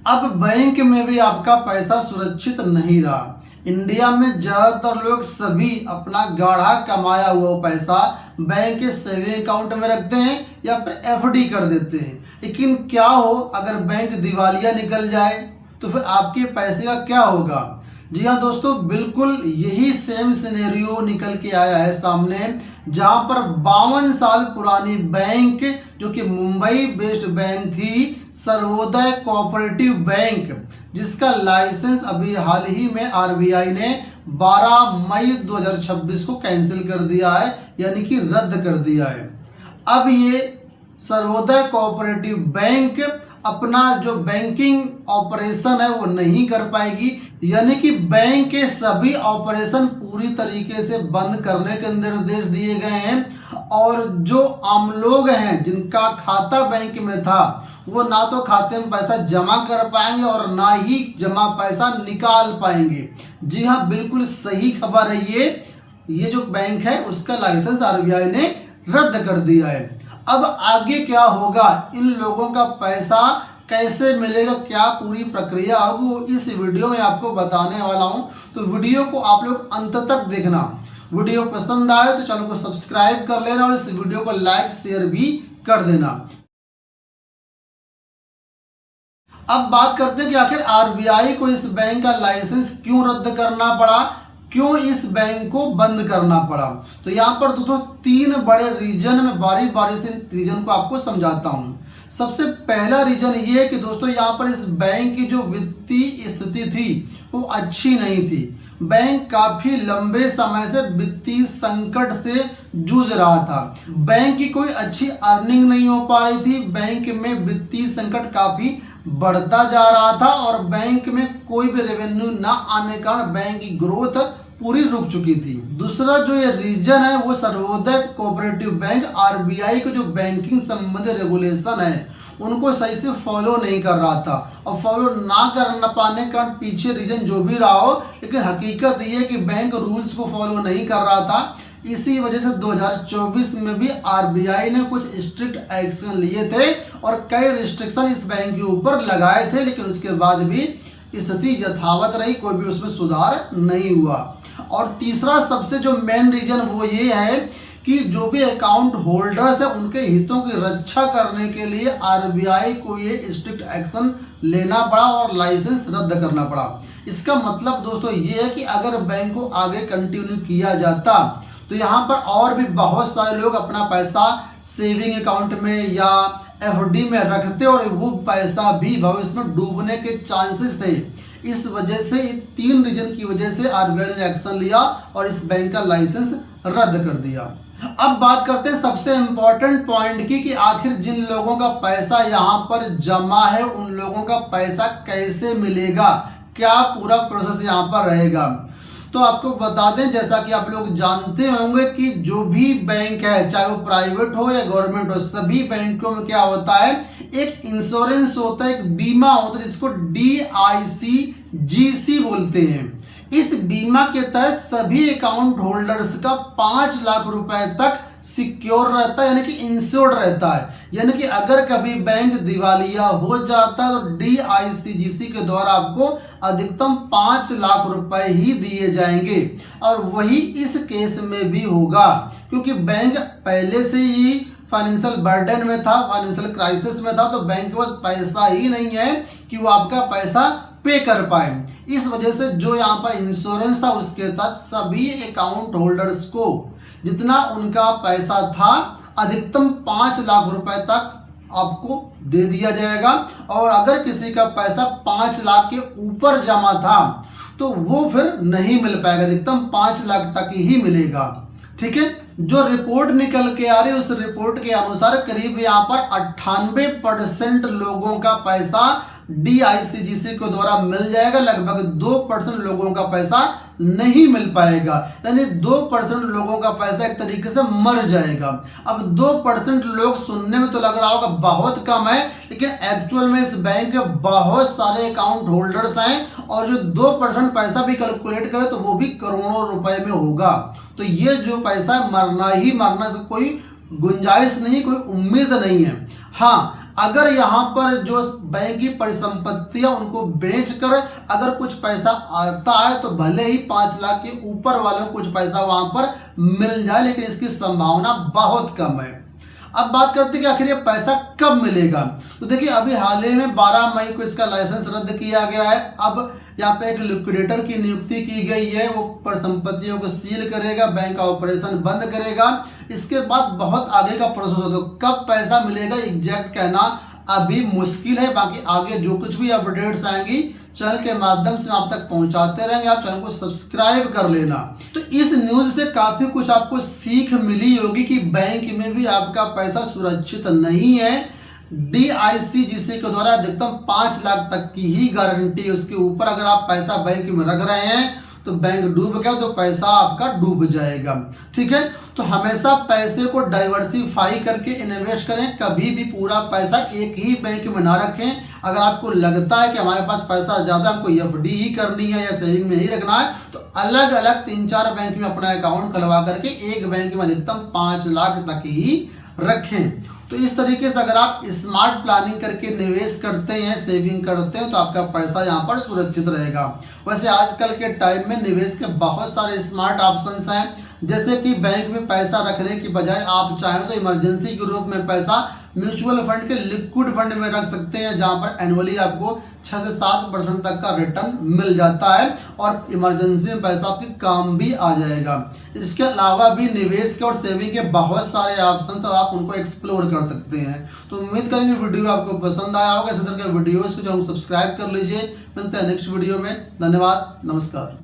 अब बैंक में भी आपका पैसा सुरक्षित नहीं रहा। इंडिया में ज़्यादातर लोग सभी अपना गाढ़ा कमाया हुआ पैसा बैंक के सेविंग अकाउंट में रखते हैं या फिर एफडी कर देते हैं। लेकिन क्या हो अगर बैंक दिवालिया निकल जाए तो फिर आपके पैसे का क्या होगा? जी हाँ दोस्तों, बिल्कुल यही सेम सिनेरियो निकल के आया है सामने, जहां पर 52 साल पुरानी बैंक जो कि मुंबई बेस्ड बैंक थी, सर्वोदय कोऑपरेटिव बैंक, जिसका लाइसेंस अभी हाल ही में आरबीआई ने 12 मई 2026 को कैंसिल कर दिया है, यानी कि रद्द कर दिया है। अब ये सर्वोदय कोऑपरेटिव बैंक अपना जो बैंकिंग ऑपरेशन है वो नहीं कर पाएगी, यानी कि बैंक के सभी ऑपरेशन पूरी तरीके से बंद करने के निर्देश दिए गए हैं। और जो आम लोग हैं जिनका खाता बैंक में था, वो ना तो खाते में पैसा जमा कर पाएंगे और ना ही जमा पैसा निकाल पाएंगे। जी हाँ, बिल्कुल सही खबर है। ये जो बैंक है उसका लाइसेंस आरबीआई ने रद्द कर दिया है। अब आगे क्या होगा, इन लोगों का पैसा कैसे मिलेगा, क्या पूरी प्रक्रिया होगी, वो इस वीडियो में आपको बताने वाला हूं। तो वीडियो को आप लोग अंत तक देखना। वीडियो पसंद आए तो चैनल को सब्सक्राइब कर लेना और इस वीडियो को लाइक शेयर भी कर देना। अब बात करते हैं कि आखिर आरबीआई को इस बैंक का लाइसेंस क्यों रद्द करना पड़ा, क्यों इस बैंक को बंद करना पड़ा। तो यहाँ पर दोस्तों 3 बड़े रीजन में बारी बारी से रीजन को आपको समझाता हूँ। सबसे पहला रीजन ये है कि दोस्तों यहाँ पर इस बैंक की जो वित्तीय स्थिति थी वो अच्छी नहीं थी। बैंक काफी लंबे समय से वित्तीय संकट से जूझ रहा था। बैंक की कोई अच्छी अर्निंग नहीं हो पा रही थी। बैंक में वित्तीय संकट काफी बढ़ता जा रहा था और बैंक में कोई भी रेवेन्यू ना आने के कारण बैंक की ग्रोथ पूरी रुक चुकी थी। दूसरा जो ये रीजन है वो सर्वोदय कोऑपरेटिव बैंक आरबीआई के जो बैंकिंग संबंधी रेगुलेशन है उनको सही से फॉलो नहीं कर रहा था। और फॉलो ना कर पाने का पीछे रीजन जो भी रहा हो, लेकिन हकीकत ये है कि बैंक रूल्स को फॉलो नहीं कर रहा था। इसी वजह से 2024 में भी आरबीआई ने कुछ स्ट्रिक्ट एक्शन लिए थे और कई रिस्ट्रिक्शन इस बैंक के ऊपर लगाए थे, लेकिन उसके बाद भी स्थिति यथावत रही, कोई भी उसमें सुधार नहीं हुआ। और तीसरा सबसे जो मेन रीजन वो ये है कि जो भी अकाउंट होल्डर्स है उनके हितों की रक्षा करने के लिए आरबीआई को ये स्ट्रिक्ट एक्शन लेना पड़ा और लाइसेंस रद्द करना पड़ा। इसका मतलब दोस्तों ये है कि अगर बैंक को आगे कंटिन्यू किया जाता तो यहाँ पर और भी बहुत सारे लोग अपना पैसा सेविंग अकाउंट में या एफडी में रखते और वो पैसा भी भविष्य में डूबने के चांसेस थे। इस वजह से 3 रीजन की वजह से आरबीआई ने एक्शन लिया और इस बैंक का लाइसेंस रद्द कर दिया। अब बात करते हैं सबसे इंपॉर्टेंट पॉइंट की कि आखिर जिन लोगों का पैसा यहाँ पर जमा है उन लोगों का पैसा कैसे मिलेगा, क्या पूरा प्रोसेस यहाँ पर रहेगा। तो आपको बता दें, जैसा कि आप लोग जानते होंगे कि जो भी बैंक है चाहे वो प्राइवेट हो या गवर्नमेंट हो, सभी बैंकों में क्या होता है, एक इंश्योरेंस होता है, एक बीमा होता है जिसको DICGC बोलते हैं। इस बीमा के तहत सभी अकाउंट होल्डर्स का 5 लाख रुपए तक सिक्योर रहता है, यानी कि इंश्योर्ड रहता है। यानी कि अगर कभी बैंक दिवालिया हो जाता है तो DICGC के द्वारा आपको अधिकतम 5 लाख रुपए ही दिए जाएंगे। और वही इस केस में भी होगा, क्योंकि बैंक पहले से ही फाइनेंशियल बर्डन में था, फाइनेंशियल क्राइसिस में था, तो बैंक के पास पैसा ही नहीं है कि वो आपका पैसा पे कर पाए। इस वजह से जो यहाँ पर इंश्योरेंस था उसके तहत सभी अकाउंट होल्डर्स को जितना उनका पैसा था अधिकतम 5 लाख रुपए तक आपको दे दिया जाएगा। और अगर किसी का पैसा 5 लाख के ऊपर जमा था तो वो फिर नहीं मिल पाएगा, अधिकतम 5 लाख तक ही मिलेगा। ठीक है, जो रिपोर्ट निकल के आ रही है उस रिपोर्ट के अनुसार करीब यहाँ पर 98% लोगों का पैसा DICGC के द्वारा मिल जाएगा, लगभग 2% लोगों का पैसा नहीं मिल पाएगा, यानी 2% लोगों का पैसा एक तरीके से मर जाएगा। अब 2% लोग सुनने में तो लग रहा होगा बहुत कम है, लेकिन एक्चुअल में इस बैंक के बहुत सारे अकाउंट होल्डर्स हैं और जो 2% पैसा भी कैलकुलेट करे तो वो भी करोड़ों रुपए में होगा। तो ये जो पैसा मरना ही मरना से कोई गुंजाइश नहीं, कोई उम्मीद नहीं है। हाँ, अगर यहाँ पर जो बैंक की परिसंपत्तियां उनको बेचकर अगर कुछ पैसा आता है तो भले ही 5 लाख के ऊपर वालों को कुछ पैसा वहां पर मिल जाए, लेकिन इसकी संभावना बहुत कम है। अब बात करते हैं कि आखिर ये पैसा कब मिलेगा। तो देखिए अभी हाल ही में 12 मई को इसका लाइसेंस रद्द किया गया है। अब यहाँ पे एक लिक्विडेटर की नियुक्ति की गई है, वो परिसंपत्तियों को सील करेगा, बैंक का ऑपरेशन बंद करेगा। इसके बाद बहुत आगे का प्रोसेस होगा। तो कब पैसा मिलेगा एग्जैक्ट कहना अभी मुश्किल है। बाकी आगे जो कुछ भी अपडेट्स आएंगी चैनल के माध्यम से आप तक पहुंचाते रहेंगे। आप चैनल को सब्सक्राइब कर लेना। तो इस न्यूज से काफी कुछ आपको सीख मिली होगी कि बैंक में भी आपका पैसा सुरक्षित नहीं है। DIC जिसे के द्वारा अधिकतम 5 लाख तक की ही गारंटी है, उसके ऊपर अगर आप पैसा बैंक में रख रहे हैं तो बैंक डूब गया तो पैसा आपका डूब जाएगा। ठीक है, तो हमेशा पैसे को डाइवर्सिफाई करके इन्वेस्ट करें। कभी भी पूरा पैसा एक ही बैंक में ना रखें। अगर आपको लगता है कि हमारे पास पैसा ज़्यादा, हमको FD ही करनी है या सेविंग में ही रखना है, तो अलग अलग 3-4 बैंक में अपना अकाउंट खुलवा करके एक बैंक में अधिकतम 5 लाख तक ही रखें। तो इस तरीके से अगर आप स्मार्ट प्लानिंग करके निवेश करते हैं, सेविंग करते हैं, तो आपका पैसा यहाँ पर सुरक्षित रहेगा। वैसे आजकल के टाइम में निवेश के बहुत सारे स्मार्ट ऑप्शंस हैं, जैसे कि बैंक में पैसा रखने की बजाय आप चाहें तो इमरजेंसी के रूप में पैसा म्यूचुअल फंड के लिक्विड फंड में रख सकते हैं, जहां पर एनुअली आपको 6 से 7% तक का रिटर्न मिल जाता है और इमरजेंसी में पैसा आपके काम भी आ जाएगा। इसके अलावा भी निवेश के और सेविंग के बहुत सारे ऑप्शन आप उनको एक्सप्लोर कर सकते हैं। तो उम्मीद करेंगे वीडियो आपको पसंद आया होगा। इस तरह के वीडियोज को जो सब्सक्राइब कर लीजिए। मिलते हैं नेक्स्ट वीडियो में। धन्यवाद, नमस्कार।